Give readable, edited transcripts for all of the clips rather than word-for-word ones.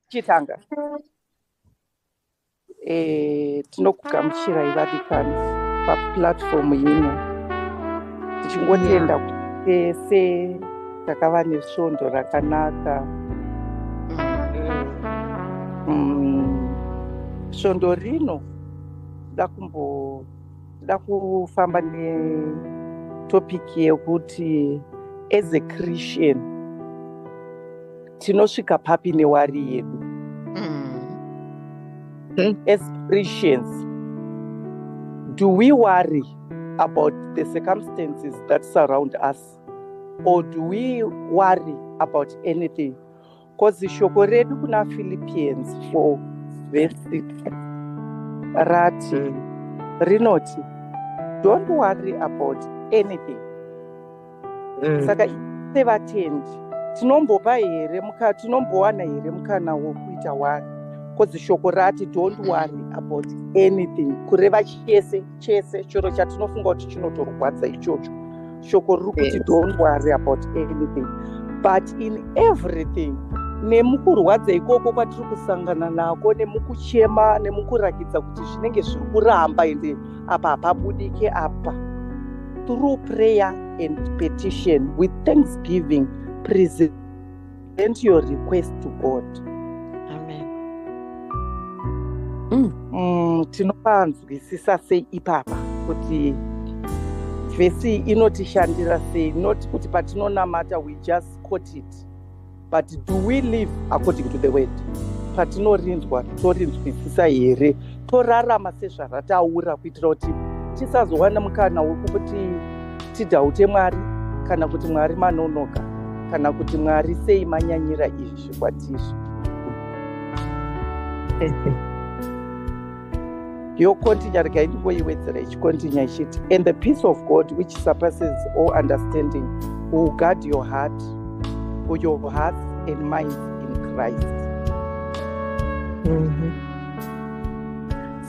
chitanga tinokugamuchirai vadikani papulatifomu ino, tichingotenda kuti tese takava nesvondo rakanaka. Svondo rino da kufamba netopiki yekuti as a Christian tinosvika papi newari yedu. As Christians, do we worry about the circumstances that surround us, or do we worry about anything? Because shoko redu kuna Philippians 4 verse 6 rati rinoti, don't worry about anything. Saka sevatendi tinombopa here tinombowana here mukana wokuita wari, because shoko rati don't worry about anything, kureva chese chiro chatinofunga kuti chinotorwadza ichocho. Shoko riri kuti don't worry about anything, but in everything, nemukurwadza ikoko kwatiri kusangana nako, nemukuchema, nemukurakidza kuti zvinenge zviri kuramba ende apa hapabudike apa, through prayer and petition with thanksgiving, present your request to God. Tinopanzwisisa sei ipapa kuti vhesi inotishandira sei, not kuti patinonamata we just quote it, but do we live according to the word? Patinorinzwa torinzwisisa here, torarama sezvarataura, kuitira kuti tisazowana mukana wekuti tidhaute Mwari, kana kuti Mwari manonoka, kana kuti Mwari sei manyanyira izvi kwatiri. Yokontinya rikaindingoiwedzera ichikontinya ichiti, and the peace of God which surpasses all understanding will guard your heart and mind in Christ.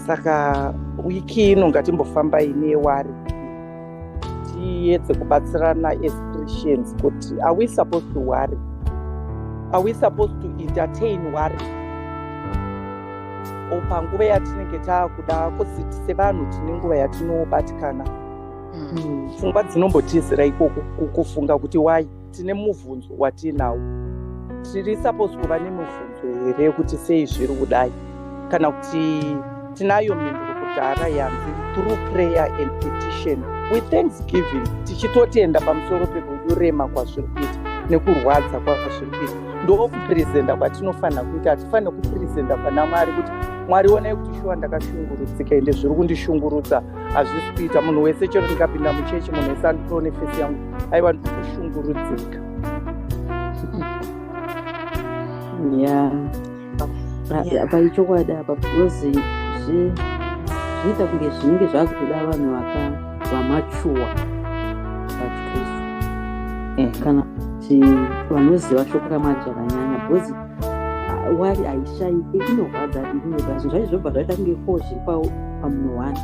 Saka wiki ino ngatimbofambai newari, tiedze kubatsirana as Christians kuti are we supposed to worry? Are we supposed to entertain worry? Panguva yatinenge taakuda kusiti sevanhu tine nguva yatinobatikana, pfungwa dzinombotizira ikoko kufunga kuti wai tine mubvunzo watinawo, tiri supposed kuva nemubvunzo here kuti sei zviri kudai, kana kuti tinayo mhinduro kudhara yanzi through prayer and petition with thanksgiving, tichitotenda pamusoro pekurema kwazviri kuita nekurwadza kwazviri kuita. Ndokuprezenda kwatinofanira kuita, hatifanira kuprezenda pana Mwari kuti Mwari onai kuti shuwa ndakashungurudzika ende zviri kundishungurudza hazvisi kuita. Munhu wese chero ndikapinda muchechi, munhu wese anditoone fesi yangu, aiwa ndikushungurudzika. Paichokwadi apa, because zviita kunge zvinenge zvakutoda vanhu vamachuwa pachikristu, kana kuti vanoziva shoko raMwari zvakanyanya, because wari haishaike, inorwadza ine basi zvacho zvobva zvaita kungekozhi pamunhu wani.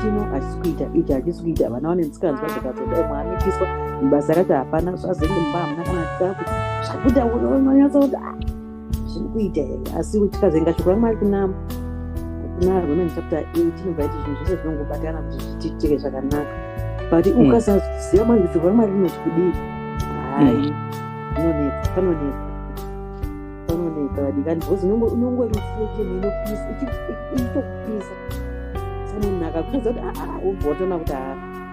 Chino hachisi kuita ichi, hachisi kuita, vana vane ntsikanzwa dzakatodai, mwaamikiswa mubasa rakati hapana zvazenge mumba hamuna kana chikafu zvakuita unonyatsa kuti zviri kuita here. Asi tikazenga shoko raMwari kuna Romans chapter 8 inobva iti zvinhu zvese zvinongobatana kuti zvichiitike zvakanaka, but ukasaziva Mwari kuti shoko raMwari rinoti kudii, hai panoneka vadikani, because unongorifuke inopisa ichitokupisa. Saka munhu akakuudza kuti ubvotona kuti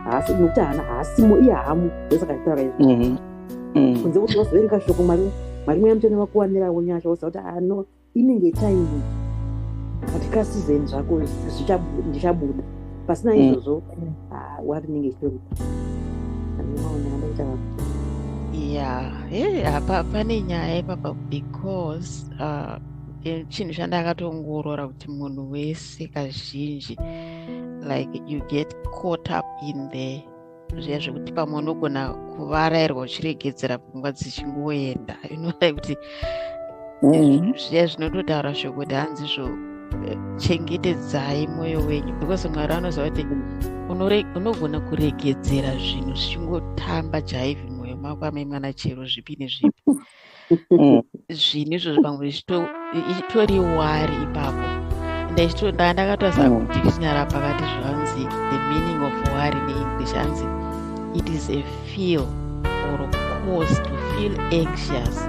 haasi, nokuti haasimo iye hamu, ndosaka achitaura izvi kunze kuti wazoverenga shoko Mwari muyamutene vakuwanirawo nyasha, woziva kuti no, inenge taimu katika sizeni zvako ndichabuda, pasina izvozvo wari nenge ichitoruka. Apa pane nyaya ipapa, because chinhu chandakatongorora kuti munhu wese kazhinji, like you get caught up in the zviya zvekuti pamwe unogona kuvarairwa uchiregedzera pfungwa dzichingoenda, like kuti zviya zvinototaura shoko kuti hanzizvo chengetedzai mwoyo wenyu, because Mwari anoziva kuti unogona kuregedzera zvinhu zvichingotamba jaivhi mwoyo mako, amaimwana chero zvipi nezvipi, zvinhu izvozvo pamwe ichitori wari ipapo. Ndakatozama kudictionary pakati zvanzi the meaning of worry neEnglish hanzi it is a feel or a cause to feel anxious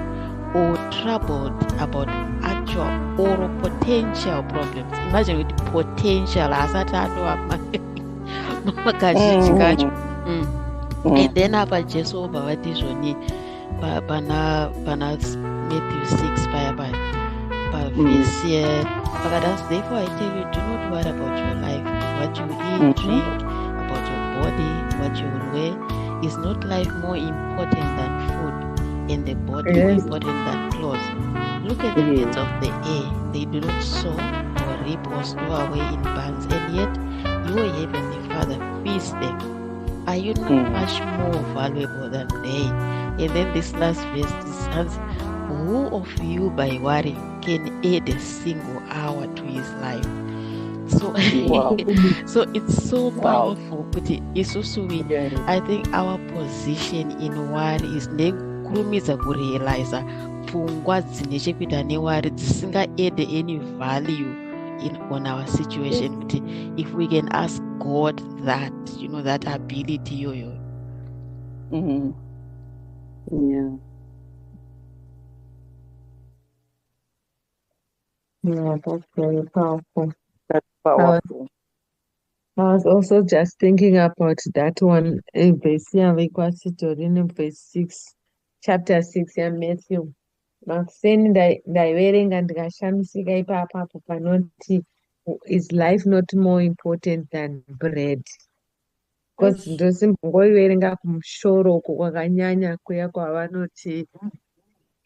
or troubled about actual or potential problems. Imagine with potential asati atova makazhinji kacho. And then apa Jesu obva vati zvoni pana Matthew 6 paya pavhesi pakadasi, therefore I tell you, do not worry about your life, what you eat, drink, about your body, what you will wear. Is not life more important than food, and the body more important than clothes? Look at the birds of the air. They do not sow or reap or store away in barns, and yet your heavenly Father feeds them. Are you not much more valuable than they? And then this last verse says, who of you by worrying can add a single hour to his life? So, so it's so powerful. But it's also I think our position in worry is nekurumiza kurealiza pfungwa dzine chekuita newari dzisinga add any value on our situation. But if we can ask God that, that ability yoyo. Yeah, that's very powerful. That's powerful. I was also just thinking about that one in verse 6, chapter 6 Matthew. Makuseni ndaiverenga ndikashamisika ipapo panoti is life not more important than bread? Because ndosimbongoiverenga kumusoro uko kwakanyanya kuya kwavanoti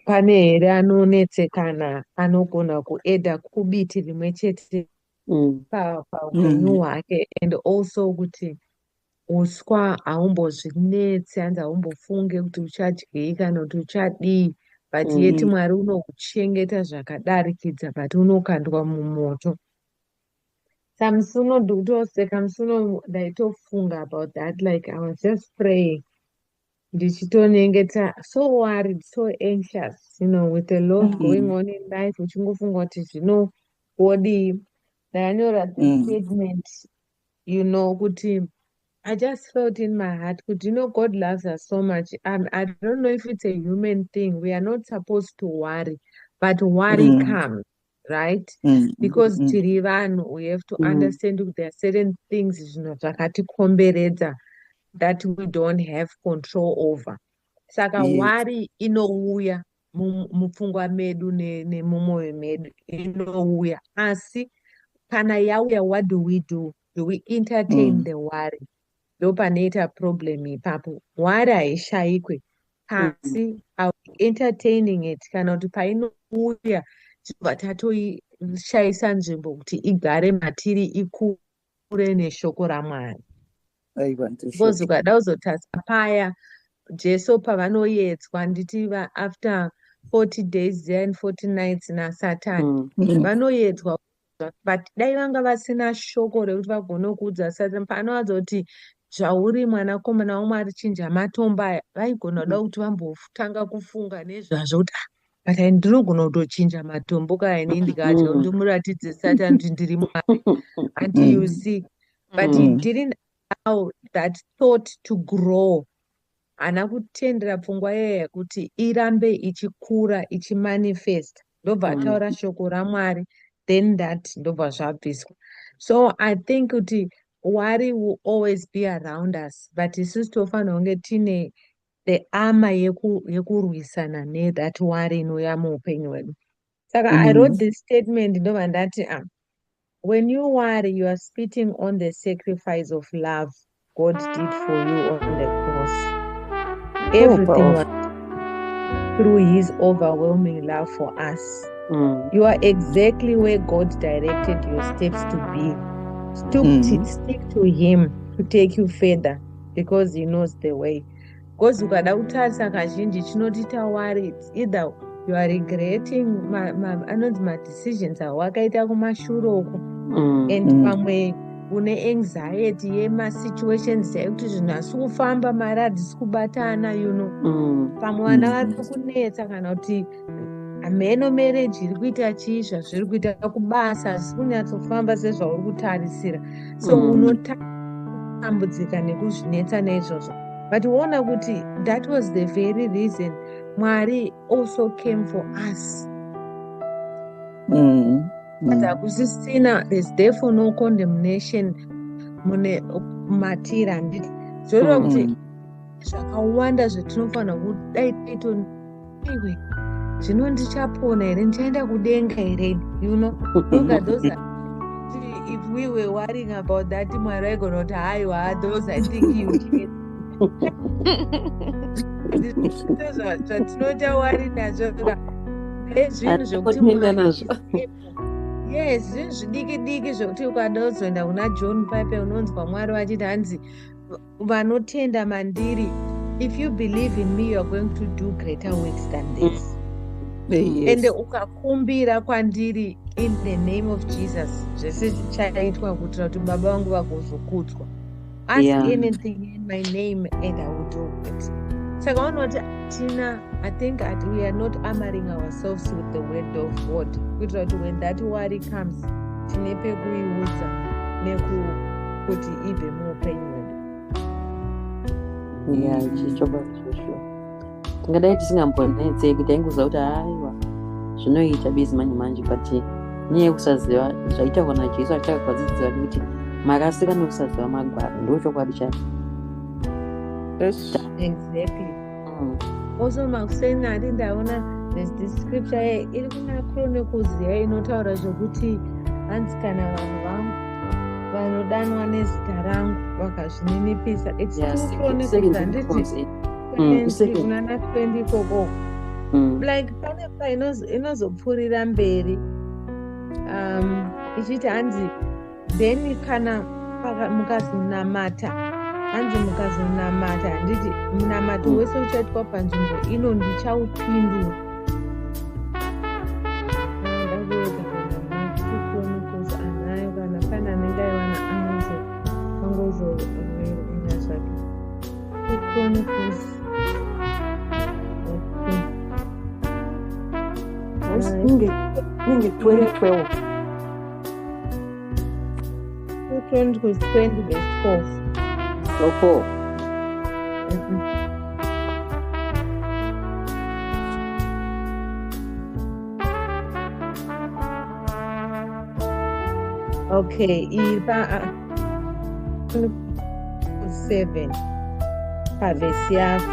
pane here anonetsekana anogona kuedha kubiti rimwe chete paupenyu hwake, and also kuti uswa haumbozvinetsi, hanzi haumbofunge kuti uchadyei kana kuti uchadii, but yeti Mwari unokuchengeta zvakadarikidza, but unokandwa mumoto. Samusuno ndikutoseka musuno ndaitofunga about that, like I was just praying ndichitonengeta, so worried, so anxious, with a lot going on in life, uchingofunga kuti zvino wodii. Ndakanyora the statement, kuti I just felt in my heart, God loves us so much. I don't know if it's a human thing. We are not supposed to worry, but worry comes, right? Because tiri vanhu, we have to understand that there are certain things zvakatikomberedza that we don't have control over. Saka worry inouya mupfungwa medu nemumwoyo medu, inouya. Asi kana yauya, what do we do? Do we entertain the worry? Ndopanoita problem ipapo. Worry haishayikwe, asi are we entertaining it? Kana kuti painouya tibva tatoishayisa nzvimbo kuti igare matiri, ikure neshoko raMwari. Because ukada kuzotarisa paya Jesu pavanoyedzwa, nditi after 40 days and 40 nights naSatani, vanoyedzwa, but dai vanga vasina shoko rekuti vagone kuudza Satani, panowadza kuti zvauri mwanakomana waMwari chinja matombo aya, vaigona kuda kuti vambotanga kufunga nezvazvo kuti but ndinogona kutochinja matombo kana ini ndikatya, ndimuratidze Satani kuti ndiri Mwari. And you see, but he didn't allow that thought to grow. Hana kutendera pfungwa yeye kuti irambe ichikura, ichimanifest. Ndobva ataura shoko raMwari, then that ndobva zvabviswa. So I think kuti worry will always be around us, but isusu tofanira kunge tine the armor yekurwisana that worry inouya muupenyu hwedu. Saka I wrote this statement, ndobva ndati when you worry, you are spitting on the sacrifice of love God did for you on the cross. Everything was through his overwhelming love for us. You are exactly where God directed your steps to be. Stick to him to take you further, because he knows the way. Because ukada kutarisa kazhinji chinotita worry, it's either you are regretting my decisions awakaita kumashure uko, and pamwe une anxiety yemasituations ekuti zvinhu asi kufamba mari hadzisi kubatana pamwe vana vari kunetsa kana kuti mheno marriage iri kuita chii zvazviri kuita kubasa hazisi kunyatsofamba sezvauri kutarisira so unotambudzika nekuzvinetsa neizvozvo but uona kuti that was the very reason Mwari also came for us. Hakusisina, there's therefore no condemnation mune matira handiti zvoreva kuti zvakawanda zvetinofanira kudai taitoniwe zvino ndichapona here ndichaenda kudenga here look at those if we were worrying about that Mwari aigona kuti haiwa those I think you can zvatinoita wari nazvo zvinhu zvokuti yes zvinhu zvidiki zvokuti ukada kuzoenda kuna John Pipe unonzwa Mwari vachiti hanzi vanotenda mandiri, if you believe in me you are going to do greater works than this. Ende ukakumbira kwandiri in the name of Jesus zvese zvichaitwa kuitira kuti baba vangu vagozokudzwa. Ask anything in my name and I will do it. Saka unoti tina, I think that we are not armoring ourselves with the word of God kuitira kuti when that worry comes tine pekuiudza nekuti ibve muupenyu hwedu. Chichokwazvozvo tingadai tisingambonetseki taingoziva kuti haiwa zvinoita bizi manje but nyaya yekusaziva zvaita kana Jesu achakadzidzira kuti makasika nekusaziva magwaro ndochokwadi chacho. Exactly. Also makuseni ati ndaona there's this scripture iri kuna Chronicles inotaura zvokuti hanzi kana vanhu vangu vanodanwa nezita rangu vakazvininipisa. It's two Chronicles handiti kunana 20 koko like pane inozopfurira mberi ichiti hanzi then kana mukazonamata handiti munamato wese uchaitwa panzvimbo ino ndichaupindura. Chronicles anayo kana pane anenge aiwana angozoverenga zvake. Chronicles inge 2012 Chronicles 20 verse 12. Okay, 7 verse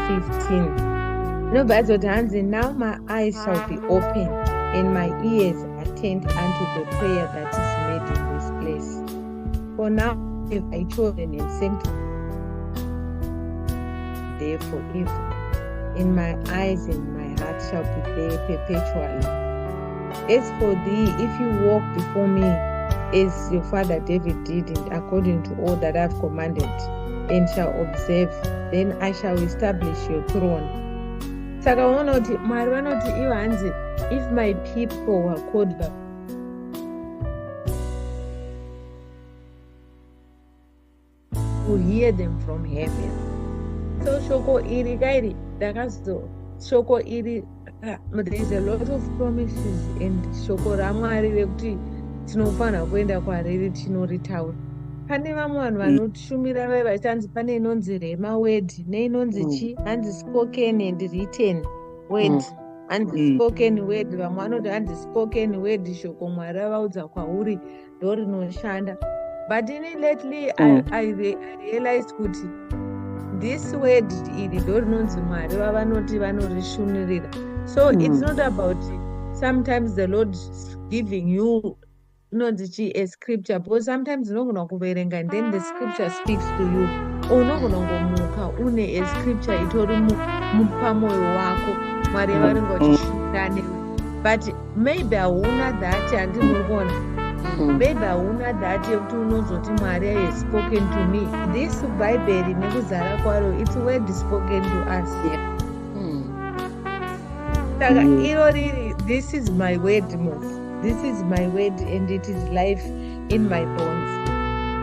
15. No, but now my eyes shall be open and my ears attend unto the prayer that is made in this place. For now have I chosen and sanctified therefore evil, and my eyes and my heart shall be there perpetually. As for thee, if you walk before me as your father David did, and according to all that I have commanded, and shall observe, then I shall establish your throne. Saka vanoti Mwari vanoti ivo hanzi if my people were called by to hear them from heaven. So shoko iri kairi dakazo shoko iri there is a lot of promises and shoko raMwari rekuti tinofanira kuenda kwariri tinoritaura. Pane vamwe vanhu vanoshumira vai vachanzi pane inonzi rema word neinonzi chi hanzi spoken and written word. Hanzi spoken word vamwe vanoti hanzi spoken word shoko Mwari avaudza kwauri ndo rinoshanda. But lately I realized kuti this word iri ndo rinonzi Mwari vavanoti vanorishunirira. So it's not about sometimes the Lord giving you a scripture, because sometimes unogona kuverenga and then the scripture speaks to you. Unogona ngomuka une a scripture itori pamoyo wako Mwari varinga vachishumira newe. But maybe hauna that andinogona. Maybe hauna that yekuti unozoti Mwari has spoken to me. This Bible nekuzara kwaro, it's word spoken to us. Saka iro riri, this is my word most. This is my word and it is life in my bones.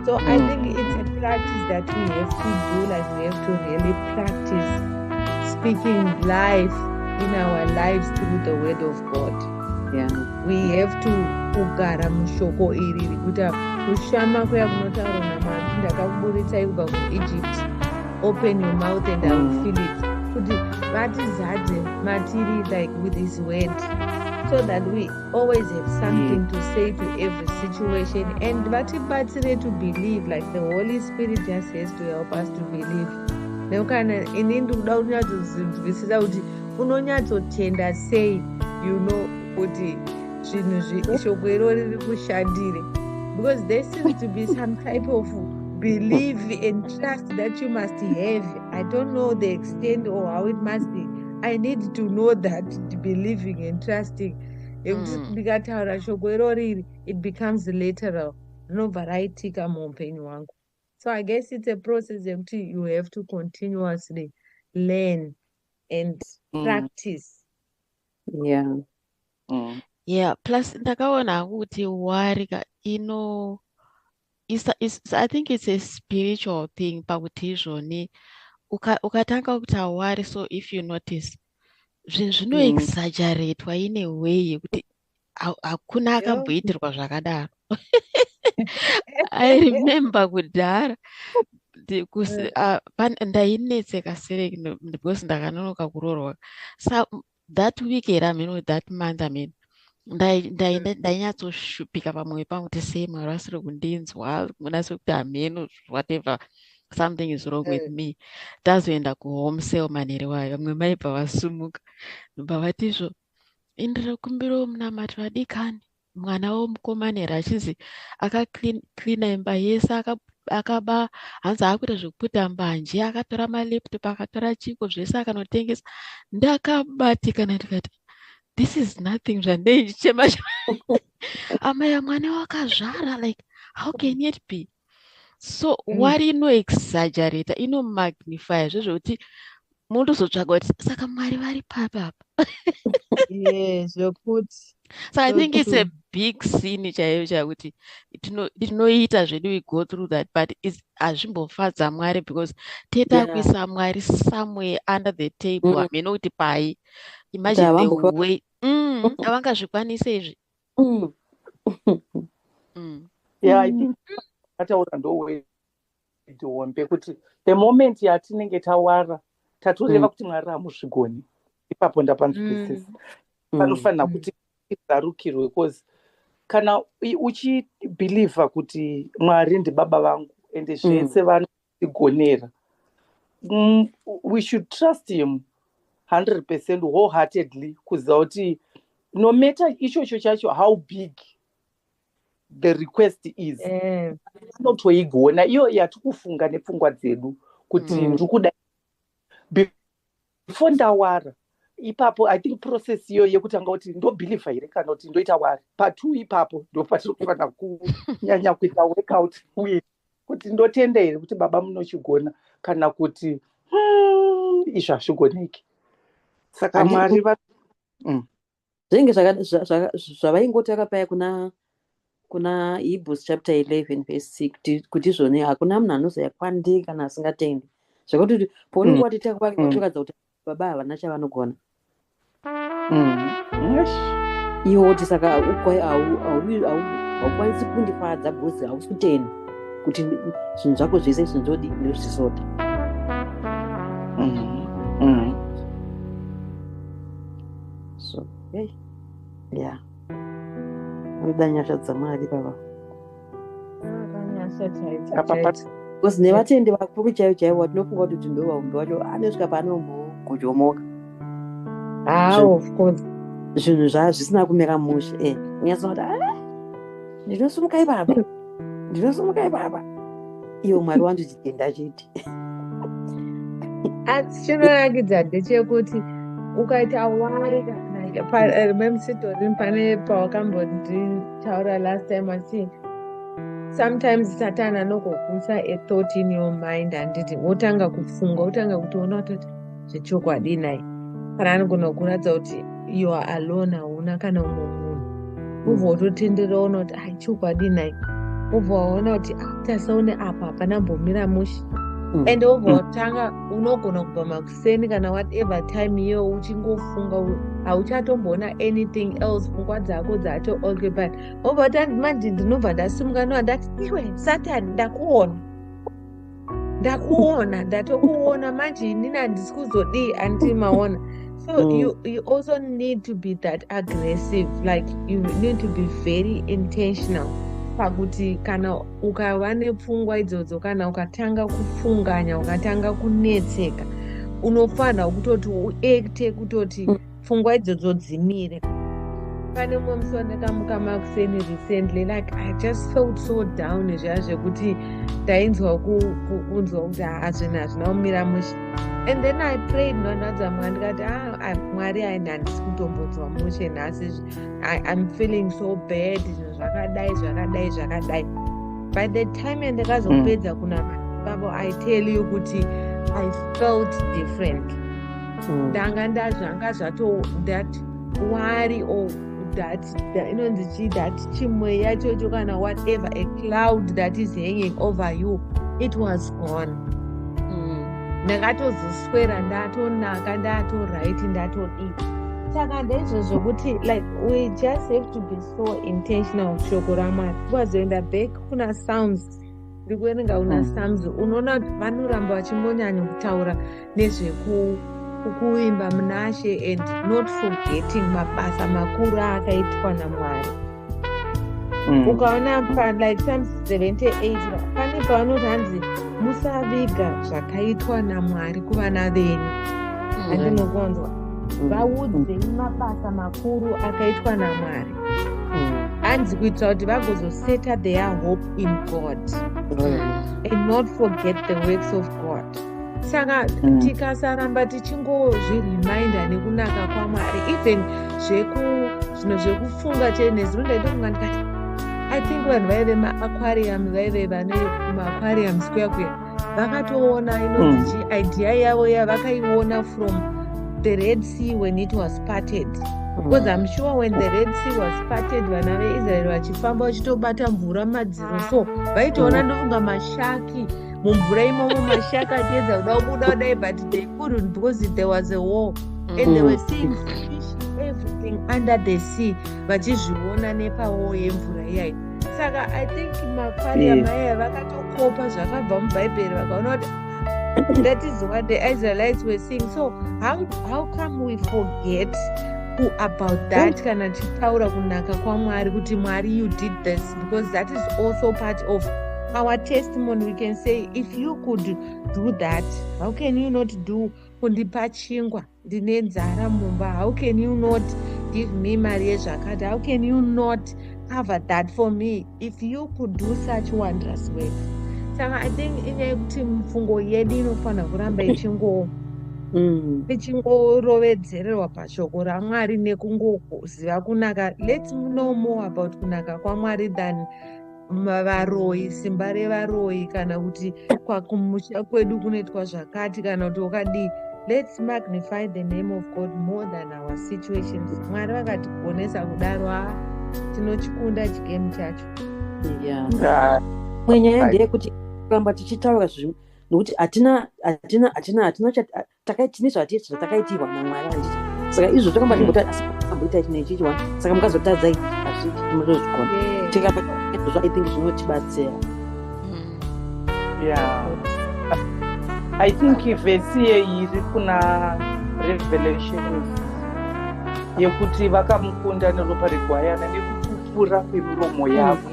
So I think it's a practice that we have to do, like we have to really practice speaking life in our lives through the word of God. Yeah. We have to kugara mushoko iri rikuita kushama kuya kunotaurwa naMwari ndakakuburitsai kubva kuEgypt. Open your mouth and I will fill it. Kuti vatizadze matiri like with his word, so that we always have something to say to every situation, and vatibatsire to believe, like the Holy Spirit just has to help us to believe. Nekana inini ndikuda kunyatsozvinzwisisa kuti unonyatsotenda sei, you know, kuti zvinhu shoko iroro riri kushandire, because there seems to be some type of belief and trust that you must have. I don't know the extent or how it must be. I need to know that believing and trusting. Ndikataura shoko irori, it becomes literal. Rinobva raitika muupenyu hwangu. So I guess it's a process that you have to continuously learn and practice. Yeah. Yeah, plus ndakaona kuti warika I think it's a spiritual thing pakuti izvoni ukatanga kuita wari, so if you notice zvinoexaggeratwa in a way yekuti hakuna akamboitirwa zvakadaro. I remember kudhara ndainetseka sereki because ndakanonoka kuroorwa. So that week that month ndainyatsoshuphika pamwoyo pangu kuti sei Mwari asiri kundinzwa, munase kuti hameno whatever, something is wrong with me. Tazoenda kuhome cell manhere wayo, vamwe maibva vasumuka ndobva vatizvo indira kumbiro munamati vadikani, mwana womukomanera achinzi akaklina imba yese, akaba hanzi akuita zvekuputa mbanje, akatora maleptop, akatora chipo, zvese akanotengesa. Ndakabatikana ndikati this is nothing zvandichema. Amaya mwana wakazvara, like how can it be? So wari inoexaggerate, inomagnify zvezvokuti mundozotsvaga kuti saka Mwari vari papa. Yes, so I think it's a big sin chaiyo chakuti tinoita zvedu, we go through that, but hazvimbofadza Mwari because tetakuisa Mwari somewhere under the table. Hameno kuti pai. Imagine the way havangazvikwanise izvi. Yeah, I think ataura ndohombe kuti the moment yatinenge tawara tatoreva kuti Mwari hamuzvigoni, ipapo ndapanzwisisa panofanira kuti izarukirwe, because kana uchibhilivha kuti Mwari ndibaba vangu ende zvese vanotigonera, we should trust him 100% wholeheartedly, kuziva kuti no matter ichocho chacho how big the request is, anotoigona iyo yatikufunga nepfungwa dzedu kuti ndikuda before ndawara. Ipapo I think process iyo yekutanga kuti ndobhilivha here kana kuti ndoita wari pa2 ipapo ndopatinofanira kunyanya kuita workout with kuti ndotenda here kuti baba munochigona kana kuti izvi hazvigoneki. Saka Mwari zvinenge zvavaingotaka paya kuna Hebrews chapter 11 verse 6 kuti izvoni hakuna munhu anoziva kwandiri kana asingatendi, zvekuti paunenge watitaka kwake watokadza kuti baba havana chavanogona iwo kuti saka haukwanisi kundifadza bhozi hausi kutenda kuti zvinhu zvako zvese zvinzodi ndozvizoda. So yeah, anoda nyasha dzaMwari baba, because nevatendi vakuru chaivo chaivo watinofunga kuti ndovahumbi wacho anosvika paanombogojomoka. Of course zvinhu zvisina kumira mushe, unyatsokuti ndinosumukai baba, iwo Mwari wangu chitenda chiti. Asi chinonakidza ndechekuti ukaita wari remember sitori pane pawakambonditaura last time ati sometimes Satan anokukusa a thought in your mind handiti wotanga kufunga, wotanga kutoona kuti zvechokwadi nai, kana anogona kuratidza kuti you are alone, hauna kana umwe munhu, ubva wototendera una kuti chokwadi nai, ubva waona kuti tasaone apa hapana mbomira mushe and ubva watanga unogona kubva makuseni kana whatever time iyo uchingofunga hauchatomboona anything else, pfungwa dzako dzato-occupied. Ubva watandi manje ndinobva ndasimuka noa ndati iwe Satani ndakuona ndatokuona manje inini handisi kuzodii anditi maona. So you also need to be that aggressive, like you need to be very intentional pakuti kana ukava nepfungwa idzodzo kana ukatanga kufunganya ukatanga kunetseka unofanira kutoti uekte kutoti pfungwa idzodzo dzimire. Pane mumwe musi wandakamuka makuseni recently, like I just felt so down zviya zvekuti ndainzwa kunzwa kuti zvinhu hazvina kumira mushe. And then I prayed ndoandaudza Mwari ndikati Mwari handisi kutombodzwa mushe nhasi, I'm feeling so bad, zvinhu zvakadai. By the time ndakazopedza kunamata baba, I tell you kuti I felt different. Ndanga ndazvanga zvato that worry or that inonzi that chimweya chocho kana whatever, a cloud that is hanging over you, it was gone. Ndakatozoswera ndatonaka ndatoright ndatodii. Saka ndezvozvo kuti like we just have to be so intentional shoko raMwari. Kwazoenda back kuna Psalms, ndikuerenga kuna Psalms, unoona vanoramba vachimbonyanya kutaura nezvekuimba munashe and not forgetting mabasa makuru akaitwa naMwari. Ukaona like Psalms 78 pane pavanoti hanzi musaviga zvakaitwa naMwari kuvana venyu. Andinokonzwa vaudzei mabasa makuru akaitwa naMwari. Hanzi kuitira kuti vagozoseta their hope in God and not forget the works of God. Saka tikasaramba tichingozvireminder nekunaka kwaMwari, even zvinhu zvekufunga chene zvinondaitofunga ndikati I think vanhu vaive maaquarium, vaive vane maaquarium square vakatoona inonzi idea yavo vakaiona from the Red Sea when it was parted. Because I'm sure when the Red Sea was parted, vana veIsrael vachifamba vachitobata mvura madziro, so vaitoona ndofunga mashaki mumvura imomo, mashaki atiedza kuda kubuda kudai, but they couldn't because there was a war and they were seeing fish, everything under the sea, vachizviona nepawo yemvura iyayi. Saka I think maquarium aya vakatokopa zvakabva mubhaibheri vakaona kuti that is what the Israelites were seeing. So how come we forget about that kana tichitaura kunaka kwaMwari kuti Mwari you did this, because that is also part of our testimony. We can say if you could do that, how can you not do kundipa chingwa ndine nzara mumba? How can you not give me mari yezvakati? How can you not cover that for me if you could do such wondrous work? Saka I think inyaya yekuti mfungo yedu inofanira kuramba ichingorovedzererwa pashoko raMwari nekungoziva kunaka. Let's know more about kunaka kwaMwari than varoyi, simba revaroyi, kana kuti kumusha kwedu kunoitwa zvakati, kana kuti wakadii. Let's magnify the name of God more than our situations. Mwari vakatiponesa kudaro tinochikunda chigemu chacho. Mwenyaya ndeyekuti kuramba tichitaura zvinhu nokuti hatina tine zvatakaitirwa naMwari handiti. Saka izvo takamba timboti asamboita chine ichichwa, saka mukazotadzai hazviti tinotozvikona. Tikamba I think zvinotibatsira. I think vhesi iri kuna Revelations yekuti vakamukunda neropa regwayana nekupupura kwemiromo yavo.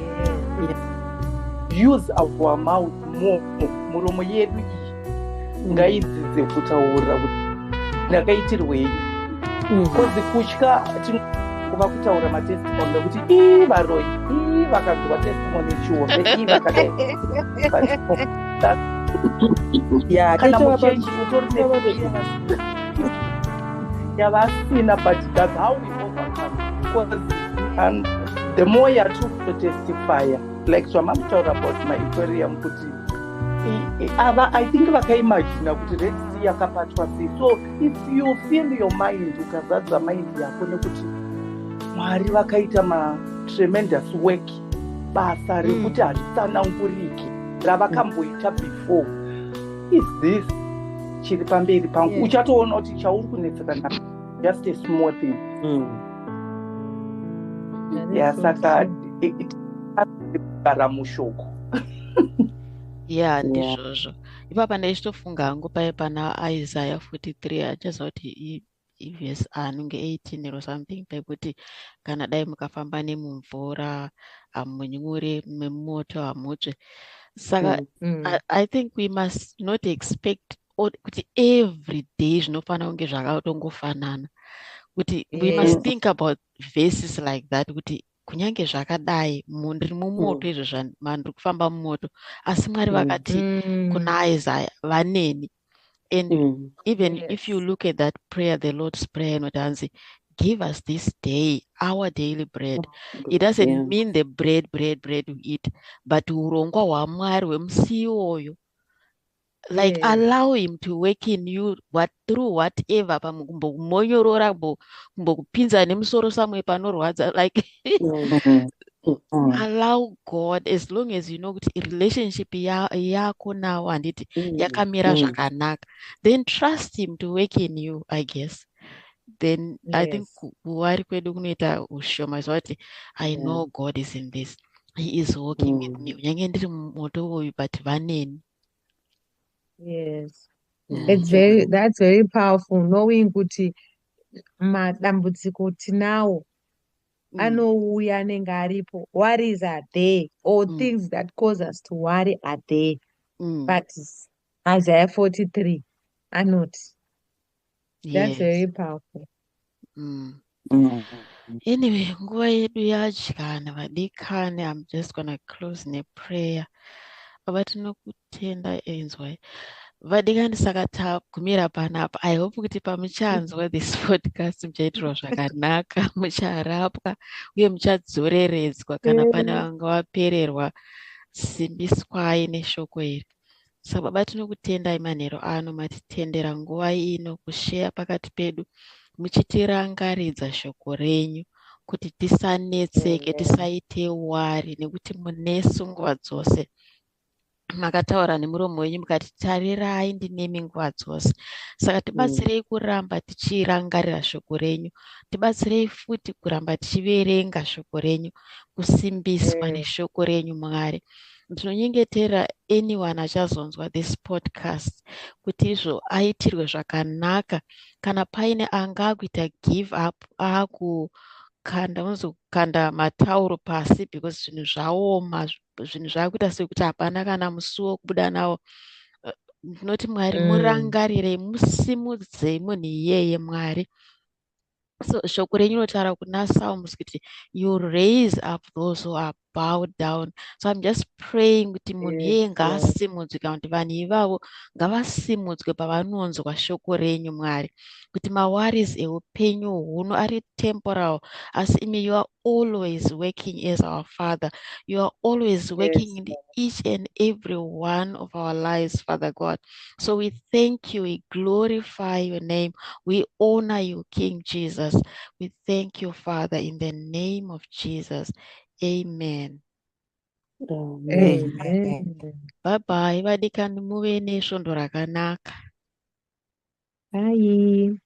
Use our mouth more. Muromo yedu iyi ngaidzidze kutaura kuti ndakaitirwei. Kozi kutya kuva kutaura matestimony kuti varoyi vakagwa testimony chiombe vakadai. Kana muchechi utori yavasina, but that's how we overcome. Because the more you are to testify, like zvamamutaura about my aquarium kuti I think vakaimagina kuti Red Sea yakapatwa sei. So if you fill your mind, ukazadza mind yako nekuti Mwari vakaita tremendous work basa rekuti hazvisananguriki ravakamboita before. Is this chiri pamberi pangu? Uchatoona kuti chauri kunetseka na just a small thing. Saka kugara mushoko. Ndizvozvo. Ipapa ndaichitofunga hangu paya pana Isaiah 43 achaziva kuti vhesi anenge 18 or something pekuti kana dai mukafamba nemumvura hamunyure, memoto hamutsve. Saka I think we must not expect kuti every day zvinofanira kunge zvakatongofanana. Kuti we must think about verses like that kuti kunyange zvakadai ndiri mumoto izvo mandiri kufamba mumoto asi Mwari vakati kuna Isaiah vaneni. And even if you look at that prayer, the Lord's Prayer, Notanzi, give us this day our daily bread. It doesn't mean the bread we eat, but urongwa wa Mwari wemsiyoyo. Like allow him to work in you through whatever. Pamukumbokunyorora kumbokupinza nemusoro samwe panorwadza. Like allow God, as long as you know kuti relationship yako nawo handiti yakamira zvakanaka, then trust him to work in you, I guess. Then I think kuwari kwedu kunoita ushoma zvati I know God is in this, he is working with me unyange ndiri mumoto uyu but vaneni. That's very powerful, knowing kuti madambudziko tinawo anouya anenge aripo. Worries are there, or things that cause us to worry are there. But Isaiah 43 are not. That's very powerful. Anyway, nguva yedu yadyana vadikani. I'm just gonna close neprayer. Baba tinokutenda enzwai vadikani, saka tagumira panapa. I hope kuti pamuchanzwa this podcast muchaitirwa zvakanaka, mucharapwa uye muchadzoreredzwa kana pane vanga vapererwa. Simbiswai neshoko iri. Saka Baba tinokutendai manheru ano matitendera nguva ino kusheya pakati pedu muchitirangaridza shoko renyu kuti tisanetseke, tisaite wari, nekuti munesu nguva dzose. Makataura nemuromo wenyu mukati tarirai ndinemi nguva dzose. Saka tibatsirei kuramba tichirangarira shoko renyu, tibatsirei futi kuramba tichiverenga shoko renyu, kusimbiswa neshoko renyu Mwari. Ndinonyengetera anyone achazonzwa this podcast kuti izvo aitirwe zvakanaka. Kana paine angakuita give up, kanda matauro pasi because zvinhu zvaoma, zvinhu zvakuita sekuti hapana kana musuwo kubuda nawo. Ndinoti Mwari murangarire, musimudzei munhu iyeye Mwari. So shoko renyu rinotaura kuna Psalms kuti you raise up those who are bowed down. So I'm just praying kuti munhu iyeye ngaasimudzwe, kana kuti vanhu ivavo ngavasimudzwe pavanonzwa shoko renyu Mwari, kuti mawaris eupenyu huno ari temporal, asi imi you are always working as our Father. You are always working in each and every one of our lives, Father God. So we thank you, we glorify your name, we honor you, King Jesus. We thank you, Father, in the name of Jesus. Amen. Bye bye. Vadikani muve nesvondo rakanaka. Bye.